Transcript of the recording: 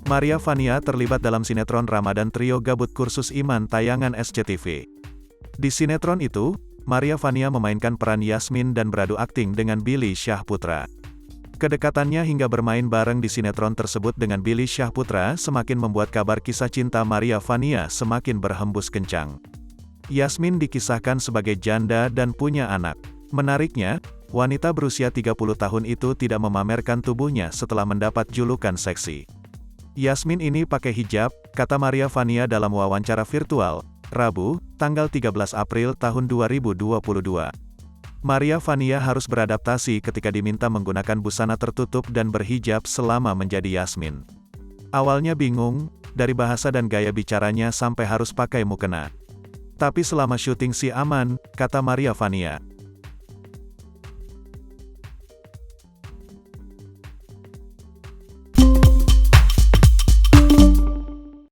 Maria Vania terlibat dalam sinetron Ramadan Trio Gabut Kursus Iman tayangan SCTV. Di sinetron itu, Maria Vania memainkan peran Yasmin dan beradu akting dengan Billy Syahputra. Kedekatannya hingga bermain bareng di sinetron tersebut dengan Billy Syahputra semakin membuat kabar kisah cinta Maria Vania semakin berhembus kencang. Yasmin dikisahkan sebagai janda dan punya anak. Menariknya, wanita berusia 30 tahun itu tidak memamerkan tubuhnya setelah mendapat julukan seksi. Yasmin ini pakai hijab, kata Maria Vania dalam wawancara virtual, Rabu, tanggal 13 April tahun 2022. Maria Vania harus beradaptasi ketika diminta menggunakan busana tertutup dan berhijab selama menjadi Yasmin. Awalnya bingung, dari bahasa dan gaya bicaranya sampai harus pakai mukena. Tapi selama syuting sih aman, kata Maria Vania.